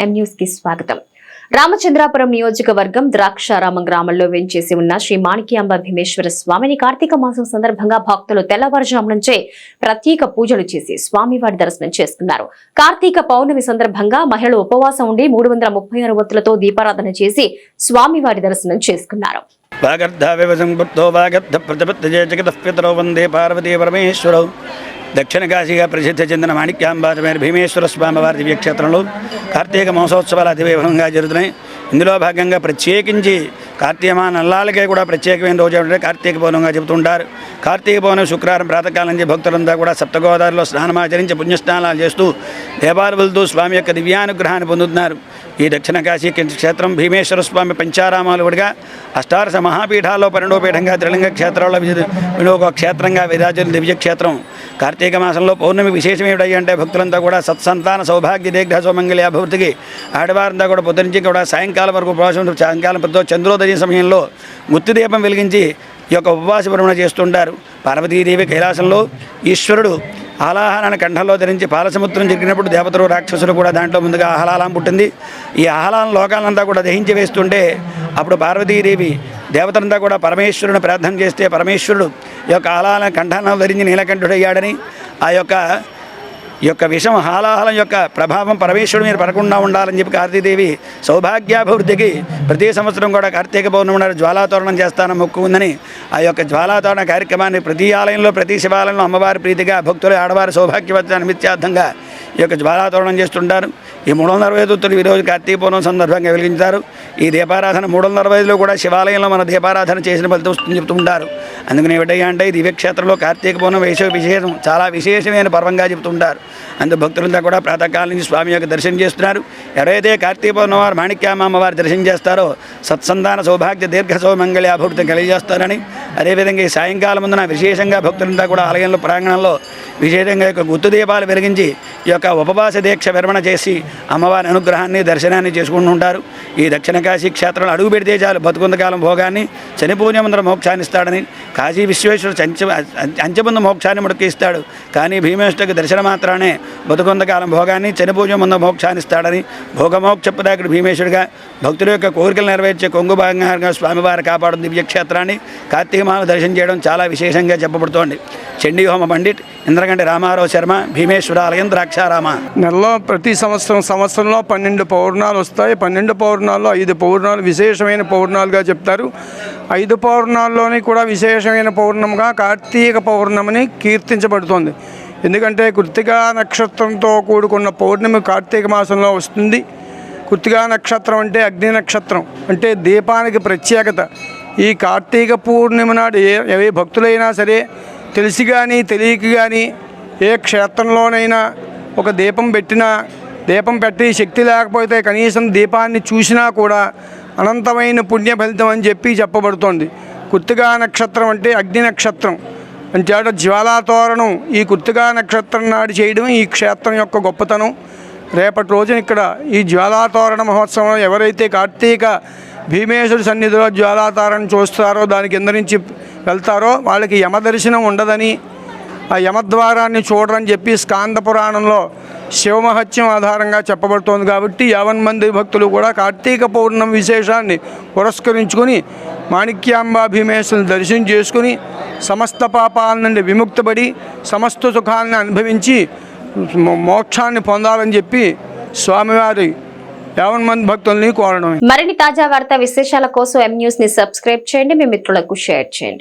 M news కి స్వాగతం. రామచంద్రాపురం నియోజకవర్గం ద్రాక్షారామం గ్రామంలో వెంచేసి ఉన్న శ్రీ మాణిక్యాంబ భీమేశ్వర స్వామిని కార్తీక మాసం సందర్భంగా భక్తులు తెల్లవారుజాము నుంచే ప్రత్యేక పూజలు చేసి స్వామివారి దర్శనం చేసుకున్నారు. కార్తీక పౌర్ణమి సందర్భంగా మహిళలు ఉపవాసం ఉండి 336 ఒత్తులతో దీపారాధన చేసి స్వామివారి దర్శనం చేసుకున్నారు. వందే పార్వతీ పరమేశ్వరౌ. దక్షిణ కాశీగా ప్రసిద్ధి చెందిన మాణిక్యాంబాజమైన భీమేశ్వర స్వామివారి దివ్యక్షేత్రంలో కార్తీక మహోత్సవాలు అతివైభవంగా జరుగుతున్నాయి. ఇందులో భాగంగా ప్రత్యేకించి కార్తీక నల్లాలకే కూడా ప్రత్యేకమైన రోజు ఏమిటంటే కార్తీక పౌర్ణమిగా చెబుతుంటారు. కార్తీక పౌర్ణమి శుక్రవారం ప్రాతకాలం నుంచి భక్తులంతా కూడా సప్తగోదావరిలో స్నానమాచరించి పుణ్యస్నానాలు చేస్తూ దేవాలు వెళ్తూ స్వామి యొక్క దివ్యానుగ్రహాన్ని పొందుతున్నారు. ఈ దక్షిణ కాశీ క్షేత్రం భీమేశ్వర స్వామి పంచారామాలు విడిగా అష్టాదశ మహాపీఠాల్లో 12వ పీఠంగా త్రిలింగ క్షేత్రాల్లో ఒక క్షేత్రంగా విరాజుల దివ్యక్షేత్రం. కార్తీక మాసంలో పౌర్ణమి విశేషం ఏమిటంటే భక్తులంతా కూడా సత్సంతాన సౌభాగ్య దీర్ఘ సౌమంగళి అభివృద్ధికి ఆడవారంతా కూడా పొద్దునుంచి కూడా సాయంకాలం వరకు ఉపవాసం సాయంకాలం ప్రతి చంద్రోదయ సమయంలో ముత్తి దీపం వెలిగించి ఈ యొక్క ఉపవాస భ్రమణ చేస్తుంటారు. పార్వతీదేవి కైలాసంలో ఈశ్వరుడు ఆలాహనాన్ని కంఠంలో ధరించి పాలసముద్రం జరిగినప్పుడు దేవతలు రాక్షసులు కూడా దాంట్లో ముందుగా ఆహ్లాదం పుట్టింది. ఈ ఆహ్లాదం లోకాలంతా కూడా దహించి వేస్తుంటే అప్పుడు పార్వతీదేవి దేవతలంతా కూడా పరమేశ్వరుని ప్రార్థన చేస్తే పరమేశ్వరుడు ఈ యొక్క ఆహ్లాదం కంఠంలో ధరించి నీలకంఠుడయ్యాడని ఆ యొక్క విషం హాలాహలం యొక్క ప్రభావం పరమేశ్వరుడు మీద పడకుండా ఉండాలని చెప్పి కార్తీదేవి సౌభాగ్యాభివృద్ధికి ప్రతి సంవత్సరం కూడా కార్తీక పౌర్ణమి నాడు జ్వాలాతోరణం చేస్తానని మొక్కు ఉందని ఆ యొక్క జ్వాలాతోరణ కార్యక్రమాన్ని ప్రతి ఆలయంలో ప్రతి శివాలయంలో అమ్మవారి ప్రీతిగా భక్తులు ఆడవారి సౌభాగ్యవత్వాన్ని నిమిత్యార్థంగా ఈ యొక్క జ్వాలాతోరణం చేస్తుంటారు. ఈ 365 ఒత్తులు ఈరోజు కార్తీక పౌర్ణమి సందర్భంగా వెలిగించారు. ఈ దీపారాధన 365లో కూడా శివాలయంలో మన దీపారాధన చేసిన ఫలితం వస్తుందని చెప్తుంటారు. అందుకని ఏమిటయ్యా అంటే ఈ దివ్యక్షేత్రంలో కార్తీక పౌర్ణమి విశేషం చాలా విశేషమైన పర్వంగా చెబుతుంటారు. అందుకు భక్తులంతా కూడా ప్రాతకాలం నుంచి స్వామి యొక్క దర్శనం చేస్తున్నారు. ఎవరైతే కార్తీక పౌర్ణమి వారు మాణిక్యామ్మ వారి దర్శనం చేస్తారో సత్సంతాన సౌభాగ్య దీర్ఘ సౌమంగళి అభివృద్ధి కలిగజేస్తారని, అదేవిధంగా ఈ సాయంకాలం ముందున విశేషంగా భక్తులంతా కూడా ఆలయంలో ప్రాంగణంలో విశేషంగా యొక్క గుత్తు దీపాలు వెలిగించి ఈ యొక్క ఉపవాస దీక్ష విరమణ చేసి అమ్మవారి అనుగ్రహాన్ని దర్శనాన్ని చేసుకుంటూ ఉంటారు. ఈ దక్షిణ కాశీ క్షేత్రంలో అడుగు పెడితే చాలు బతుకుంతకాలం భోగాన్ని చనిపోయినందరూ మోక్షాన్ని ఇస్తాడని, కాశీ విశ్వేశ్వరుడు అంచెముందు మోక్షాన్ని ముడికిస్తాడు. కానీ భీమేశ్వరుడికి దర్శన మాత్రానే బతుకొంతకాలం భోగాన్ని చనిపోయే ముందు మోక్షాన్ని ఇస్తాడని భోగమోక్షపదాకుడు భీమేశ్వరుడిగా భక్తుల యొక్క కోరికలు నెరవేర్చే కొంగు భాగంగా స్వామివారు కాపాడు దివ్యక్షేత్రాన్ని కార్తీక మాసం దర్శనం చేయడం చాలా విశేషంగా చెప్పబడుతోంది. చండీ హోమ పండిట్ ఇంద్రగంటి రామారావు శర్మ, భీమేశ్వరాలయం, ద్రాక్షారామ. నెలలో ప్రతి సంవత్సరంలో 12 పౌర్ణాలు వస్తాయి. 12 పౌర్ణాల్లో 5 పౌర్ణాలు విశేషమైన పౌర్ణాలుగా చెప్తారు. 5 పౌర్ణాల్లోని కూడా విశేషమైన పౌర్ణమిగా కార్తీక పౌర్ణమిని కీర్తించబడుతుంది. ఎందుకంటే కృత్తికా నక్షత్రంతో కూడుకున్న పౌర్ణమి కార్తీక మాసంలో వస్తుంది. కృత్తికా నక్షత్రం అంటే అగ్ని నక్షత్రం, అంటే దీపానికి ప్రత్యేకత. ఈ కార్తీక పూర్ణిమ నాడు ఏ భక్తులైనా సరే తెలిసి కానీ తెలియక కానీ ఏ క్షేత్రంలోనైనా ఒక దీపం పెట్టి శక్తి లేకపోతే కనీసం దీపాన్ని చూసినా కూడా అనంతమైన పుణ్య ఫలితం అని చెప్పబడుతోంది. కృత్తికా నక్షత్రం అంటే అగ్ని నక్షత్రం అంటే జ్వాలాతోరణం ఈ కృత్తికా నక్షత్రం నాడు చేయడం ఈ క్షేత్రం యొక్క గొప్పతనం. రేపటి రోజున ఇక్కడ ఈ జ్వాలాతోరణ మహోత్సవం ఎవరైతే కార్తీక భీమేశ్వరుడి సన్నిధిలో జ్వాలాతోరణం చూస్తారో దాని కింద నుంచి వెళ్తారో వాళ్ళకి యమదర్శనం ఉండదని, ఆ యమద్వారాన్ని చూడరని చెప్పి స్కాంద పురాణంలో శివమహత్యం ఆధారంగా చెప్పబడుతోంది. కాబట్టి 50 మంది భక్తులు కూడా కార్తీక పౌర్ణమి విశేషాన్ని పురస్కరించుకొని మాణిక్యాంబా భీమేశ్వరుని దర్శనం చేసుకుని సమస్త పాపాల నుండి విముక్తపడి సమస్త సుఖాలను అనుభవించి మోక్షాన్ని పొందాలని చెప్పి స్వామివారి 50 మంది భక్తుల్ని కోరడం. మరిన్ని తాజా వార్తా విశేషాల కోసం ఎం న్యూస్ ని సబ్స్క్రైబ్ చేయండి, మీ మిత్రులకు షేర్ చేయండి.